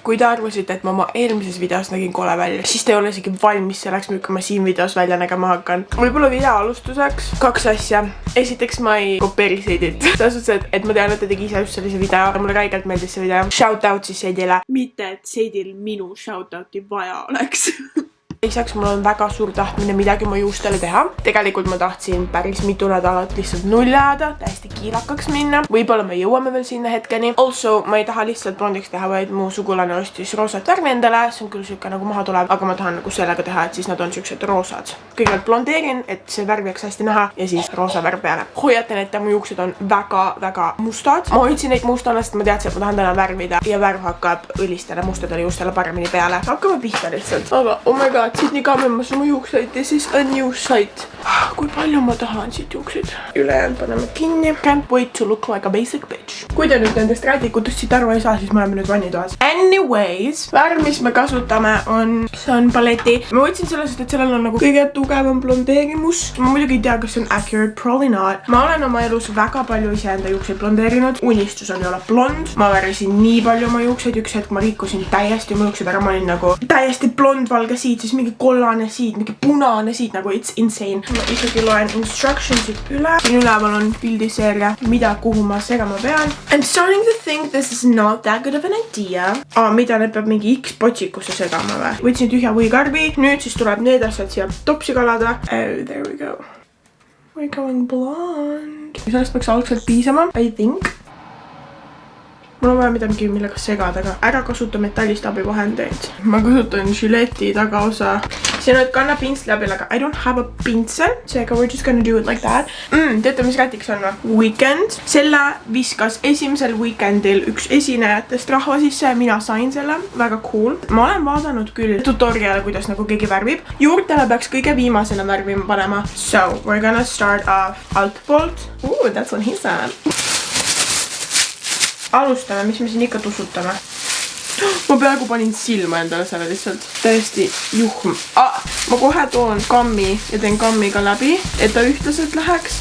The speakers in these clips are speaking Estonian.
Kui te arvasite, et ma oma eelmises videos nägin kole välja, siis te ei ole isegi valmis selleks, millega ma siin videos välja nägema hakkan. Võib-olla video alustuseks 2 asja. Esiteks ma ei kopeeri Seidit. Selles suhtes, et ma tean, et ta tegi ise just sellise video. Mulle räigelt meeldis see video. Shoutout siis Seidile. Mitte, et Seidil minu shoutouti vaja oleks. Lisaks mul on väga suur tahtmine midagi oma juustele teha. Tegelikult ma tahtsin päris mitu nädalat lihtsalt nulli ajada, täiesti kiilakaks minna. Võib-olla me jõuame veel sinna hetkeni. Also, ma ei taha lihtsalt blondiks teha, vaid mu sugulane ostis roosat värvi endale. See on küll siuke nagu maha tuleb, aga ma tahan nagu sellega teha, et siis nad on siuksed roosad. Kõigepealt blondeerin, et see värv jääks hästi näha ja siis roosa värv peale. Hoiatan, et mu juuksed on väga mustad. Ma hoidsin neid mustana, sest ma teadsin, et ma tahan täna värvida ja värv hakkab õlistele mustadele juustele paremini peale. Hakkame pihta lihtsalt. Aga oh my god, siit nii kammemas mu juukseid ja siis on juukseid. Kui palju ma tahan siit juukseid. Ülejäänud paneme kinni. Can't wait to look like a basic bitch. Kui te nüüd nendest räädikutest siit aru ei saa, siis me oleme nüüd vannitoas. Anyways, värv, mis me kasutame see on paleti. Ma võtsin sellest, et sellel on nagu kõige tugevam blondeerimus. Ma muidugi ei tea, kas see on accurate, probably not. Ma olen oma elus väga palju iseenda juukseid blondeerinud. Unistus on olla blond. Ma värvisin nii palju oma juukseid. Üks hetk ma rikkusin täiesti oma juuksed ära. Ma olin nagu täiesti blond-valge siit, siis mingi kollane siit, mingi punane siit, nagu it's insane. Ma ikkagi loen instructionsid üle. Siin üleval on pildiseeria, mida kuhu ma segama pean. I'm starting to think this is not that good of an idea. Mida need peab mingi X-potsikusse segama või? Võtsin tühja võikarbi. Nüüd siis tuleb need asjad siia topsi kalada. Oh, there we go. We're going blonde. Sellest peaks algselt piisama, I think. Mul on vaja midagi, millega segada, aga ära kasuta metallist abivahendeid. Ma kasutan žileti tagaosa. Siin on, et kanna pintsli abil, aga I don't have a pintsel. Seega we're just gonna do it like that. Teate, mis rätiks on või? Weekend. Selle viskas esimesel weekendil üks esinejatest rahva sisse ja mina sain selle. Väga cool. Ma olen vaadanud küll tutoriale, kuidas nagu keegi värvib. Juurtele peaks kõige viimasena värvima panema. So, we're gonna start off altpoolt. Ooh, that's what he said. Alustame, mis me siin ikka tusutame. Ma peaaegu panin silma endale selle lihtsalt. Täiesti juhm. Ma kohe toon kammi ja teen kammiga läbi, et ta ühtlaselt läheks.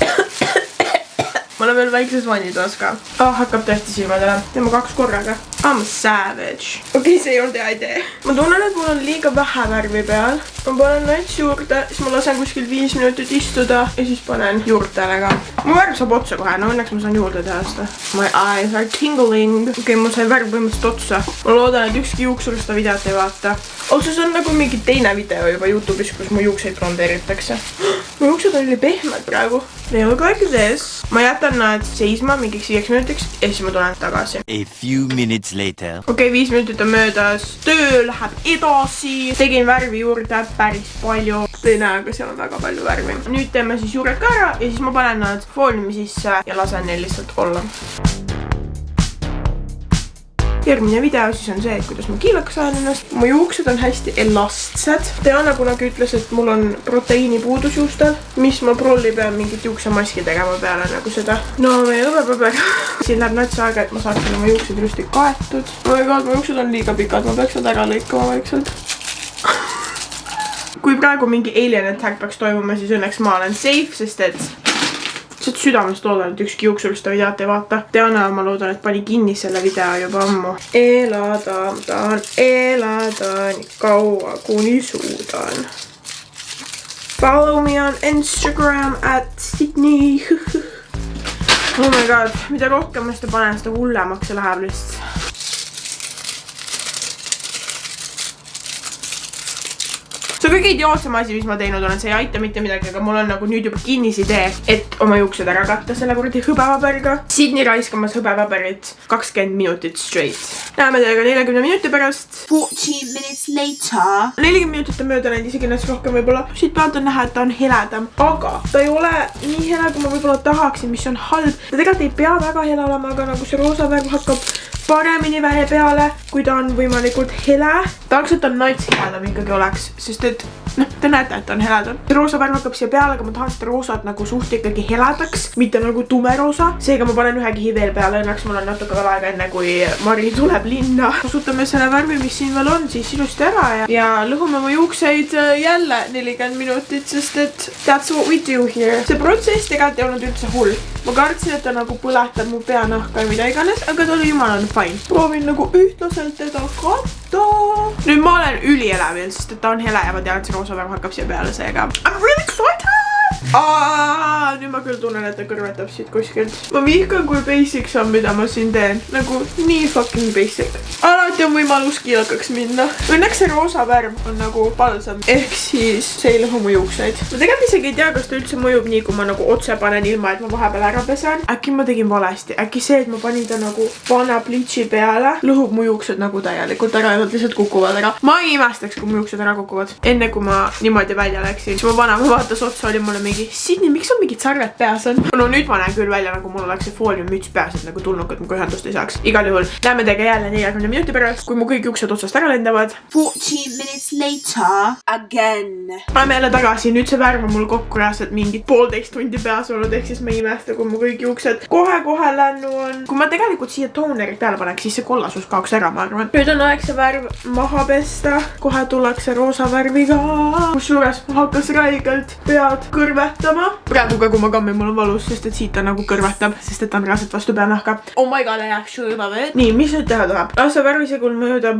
Ma olen veel väikses vannitoas ka. Hakkab tõesti silmadele. Teeme 2 korraga. I'm a savage. Okei, see ei olnud hea idee. Ma tunnen, et mul on liiga vähe värvi peal. Ma panen nats juurde, siis ma lasen kuskil 5 minutit istuda ja siis panen juurtele ka. Mu värv saab otsa kohe, no õnneks ma saan juurde teha seda. My eyes are tingling. Okei, mul sai värv põhimõtteliselt otsa. Ma loodan, et ükski juuksur seda videot ei vaata. Also, see on nagu mingi teine video juba YouTube'is, kus mu juukseid blondeeritakse. Mu juuksed on nii pehmed praegu. They look like this. Ma jätan nad seisma mingiks 5 minutiks ja siis ma tulen tagasi. A few minutes later. Okei, 5 minutit on möödas. Töö läheb edasi. Tegin värvi juurde päris palju. Te ei näe, aga seal on väga palju värvi. Nüüd teeme siis juured ka ära ja siis ma panen nad fooliumi sisse ja lasen neil lihtsalt olla. Järgmine video siis on see, et kuidas ma kiilakas ajan ennast. Mu juuksed on hästi elastsed. Teana kunagi ütles, et mul on proteiinipuudus juustel, mis ma prolli pean mingit juuksemaski tegema peale nagu seda. No, meie õbepaber. Siin läheb nats aega, et ma saaksin oma juuksed ilusti kaetud. Oh my god, mu juuksed on liiga pikad, ma peaks nad ära lõikama vaikselt. Kui praegu mingi alien attack peaks toimuma, siis õnneks ma olen safe, sest et südamest loodan, et ükski juuksur seda videot ei vaata. Teana, ma loodan, et pani kinni selle video juba ammu. Elada, ma tahan elada nii kaua, kuni suudan. Follow me on Instagram @Sydney. Oh my god, mida rohkem ma seda panen, seda hullemaks see läheb lihtsalt. See on kõige idiootsem asi, mis ma teinud olen, see ei aita mitte midagi, aga mul on nagu nüüd juba kinnis idee, et oma juuksed ära katta selle kuradi hõbepaberiga. Sydney raiskamas hõbepaberit 20 minutit straight. Näeme teiega 40 minuti pärast. 14 minutes later. 40 minutit on mööda näinud, isegi näiteks rohkem võib-olla. Siit pealt on näha, et ta on heledam, aga ta ei ole nii hele, kui ma võib-olla tahaksin, mis on halb. Ta tegelikult ei pea väga hele olema, aga nagu see roosa värv hakkab paremini vähe peale, kui ta on võimalikult hele. Ta algselt on nats heledam ikkagi oleks, sest et te näete, et ta on heledam. See roosa värv hakkab siia peale, aga ma tahan seda roosat nagu suht ikkagi heledaks, mitte nagu tumeroosa. Seega ma panen ühe kihi veel peale, õnneks mul on natuke veel aega enne, kui Mari tuleb linna. Kasutame selle värvi, mis siin veel on, siis ilusti ära ja lõhume oma juukseid jälle 40 minutit, sest et that's what we do here. See protsess tegelikult ei olnud üldse hull. ma kartsin, et ta nagu põletab mu peanahka ja mida iganes, aga ta oli jumala fine. Proovin nagu ühtlaselt teda katta. Nüüd ma olen ülielevil, sest et ta on hele ja ma tean, et see roosavärv hakkab siia peale seega. I'm really excited! Nüüd ma küll tunnen, et ta kõrvetab siit kuskilt. Ma vihkan, kui basic on, mida ma siin teen. Nagu nii fucking basic. Alati on võimalus kiilakaks minna. Õnneks see roosa värv on nagu palsam. Ehk siis see ei lõhu mu juukseid. Ma tegelikult isegi ei tea, kas ta üldse mõjub nii, kui ma nagu otse panen ilma, et ma vahepeal ära pesen. Äkki ma tegin valesti. Äkki see, et ma panin ta nagu vana plitsi peale, lõhub mu juuksed nagu täielikult ära ja nad lihtsalt kukuvad ära. Ma ei imestaks, kui mu juuksed ära kukuvad. Enne kui ma niimoodi välja läksin, siis mu vanaema vaatas otsa, oli mulle mingi Sidney, miks on mingid sarved peas on? No nüüd ma näen küll välja, nagu mul oleks see fooliummüts peas, et nagu tulnukad muga ühendust ei saaks. Igal juhul näeme teiega jälle 40 minuti pärast, kui mu kõik juuksed otsast ära lendavad. 40 minutes later, again. Oleme jälle tagasi, nüüd see värv on mul kokku reaalselt mingid 1,5 tundi peas olnud, ehk siis ma ei imesta, kui mu kõik juuksed kohe lännu on. Kui ma tegelikult siia toonerit peale paneks, siis see kollasus kaoks ära, ma arvan. Nüüd on aeg see värv maha pesta. Kohe tullakse roosa värviga. Kusjuures hakkas räigelt pead kõrvetama. Praegu ka, kui ma kammin, mul on valus, sest et siit ta nagu kõrvetab, sest et ta on reaalselt vastu peanahka. Oh my god, I actually love it. Nii, mis nüüd teha tuleb? Lase värvisegul mööda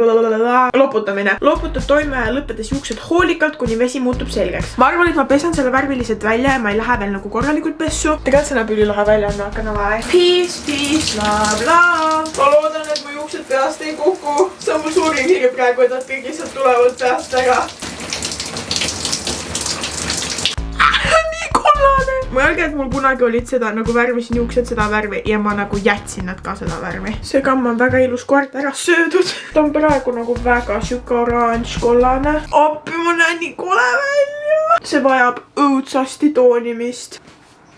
loputamine. Loputad toime ja lõpetades juuksed hoolikalt, kuni vesi muutub selgeks. Ma arvan, et ma pesen selle värviliselt välja ja ma ei lähe veel nagu korralikult pessu. Tegelikult see näeb ülilahe välja, ma hakkan avai. Peace, love, love. Ma loodan, et mu juuksed peast ei kuku. See on mu suurim hirm praegu, et nad kõik lihtsalt tulevad peast ära. Mõelge, et mul kunagi olid seda nagu värvisin juuksed seda värvi ja ma nagu jätsin nad ka seda värvi. See kamm on väga ilus koort ära söödud. Ta on praegu nagu väga siuke oranž kollane. Appi, ma näen nii kole välja. See vajab õudsasti toonimist.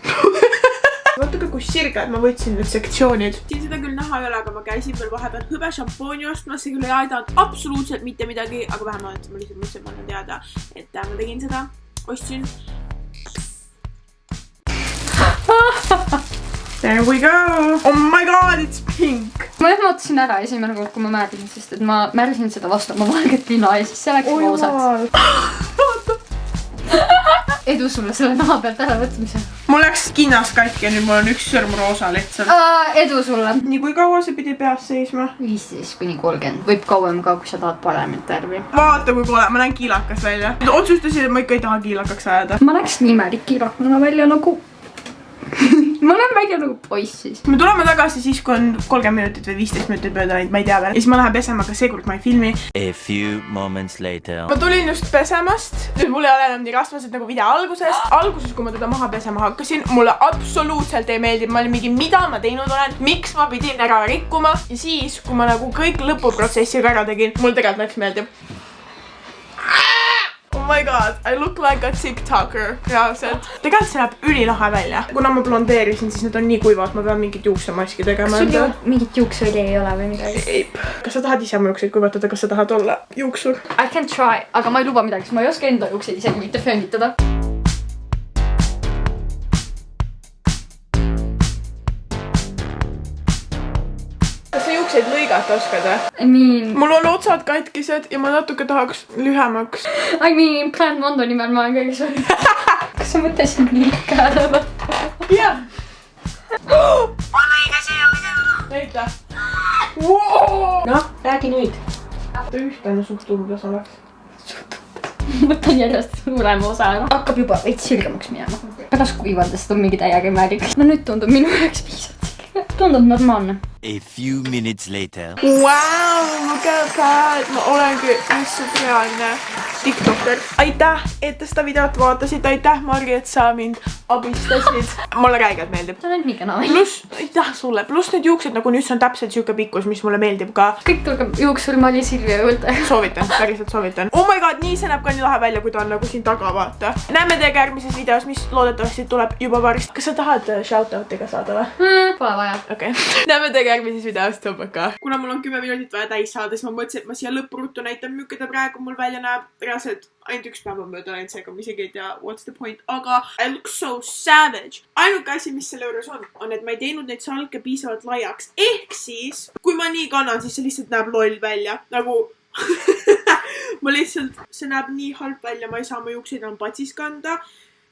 Vaatuge, kui sirged ma võtsin need sektsioonid. Siin seda küll näha ei ole, aga ma käisin veel vahepeal hõbe šampooni ostmas. See küll ei aidanud absoluutselt mitte midagi, aga vähemalt ma lihtsalt mõtlesin, ma annan teada, et ma tegin seda. Ostsin. There we go! Oh my god, it's pink! Ma ehmatasin ära esimene kord, kui ma märgisin, sest et ma märgisin seda vastu oma valget lina ja siis see läks roosaks. Edu sulle selle naha pealt ära võtmisel. Mul läks kinnas katki ja nüüd mul on üks sõrm roosa lihtsalt. Edu sulle. Nii kui kaua see pidi peas seisma? 15–30. Võib kauem ka, kui sa tahad paremat värvi. Vaata, kui kole. Ma näen kiilakas välja. Otsustasin, et ma ikka ei taha kiilakaks ajada. Ma näeks nimelik kiilakuna välja nagu... Ma olen välja nagu poiss siis. Me tuleme tagasi siis, kui on 30 minutit või 15 minutit mööda läinud, ma ei tea veel. Ja siis ma lähen pesema, aga seekord ma ei filmi. A few moments later. Ma tulin just pesemast. Nüüd mul ei ole enam nii rasvased nagu video alguses. Alguses, kui ma teda maha pesema hakkasin, mulle absoluutselt ei meeldi. Ma olin mingi, mida ma teinud olen, miks ma pidin ära rikkuma. Ja siis, kui ma nagu kõik lõpuprotsessi ära tegin, mul tegelikult läks meeldib. Oh my god, I look like a TikToker. Reaalselt. Tegelikult see näeb ülilahe välja. Kuna ma blondeerisin, siis need on nii kuivad, ma pean mingit juuksemaski tegema. Kas sul ju mingit juuksõli ei ole või midagi? Eip. Kas sa tahad ise mu juukseid kuivatada, kas sa tahad olla juuksur? I can try, aga ma ei luba midagi, sest ma ei oska enda juukseid isegi mitte föönitada. Juukseid lõigata oskad või? Mul on otsad katkised ja ma natuke tahaks lühemaks. Plant Mondo nimel ma olen kõige suurim. Kas sa mõtlesid liiga käele võtta? Jah. Ma lõigasin juurde. Näita. Noh, räägi nüüd. Ta ühtene suht umbes oleks. Mõtlen järjest suurema osa ära. Hakkab juba veits sirgemaks minema. Pärast kuivaldest on mingi täiega määrik. No nüüd tundub minu jaoks piisavalt. Tundub normaalne. A few minutes later. Wow, look at that. Ma olengi lihtsalt reaalne TikToker. Aitäh, et te seda videot vaatasid. Aitäh, Margi, et sa mind abistasid. Mulle räigelt meeldib. Sa oled nii kena või? Plus, aitäh sulle. Plus need juuksed, nagu nüüd see on täpselt siuke pikkus, mis mulle meeldib ka. Kõik tulge juuksurmali Silvia juurde. Soovitan, päriselt soovitan. Oh my god, nii see näeb ka nii lahe välja, kui ta on nagu siin taga, vaata. Näeme teiega järgmises videos, mis loodetavasti tuleb juba varsti. Kas sa tahad shoutoutiga saada või? Pole vaja. Okei. Näeme teiega järgmises videos, tõmbaka. Kuna mul on 10 minutit vaja täis saada, siis ma mõtlesin, et ma siia lõpuruttu näitan, milline ta praegu mul välja näeb. Reaalselt ainult üks päev on mööda läinud, seega ma isegi ei tea, what's the point. Aga I look so savage. Ainuke asi, mis selle juures on, et ma ei teinud neid salke piisavalt laiaks. Ehk siis, kui ma nii kannan, siis see lihtsalt näeb loll välja. Nagu ma lihtsalt, see näeb nii halb välja, ma ei saa oma juukseid enam patsis kanda.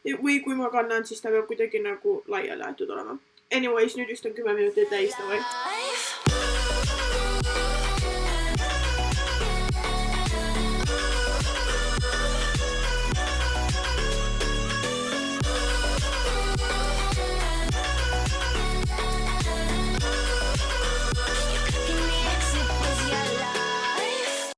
Või kui ma kannan, siis ta peab kuidagi nagu laiali aetud olema. Anyways, nüüd just on 10 minutit täis, davai.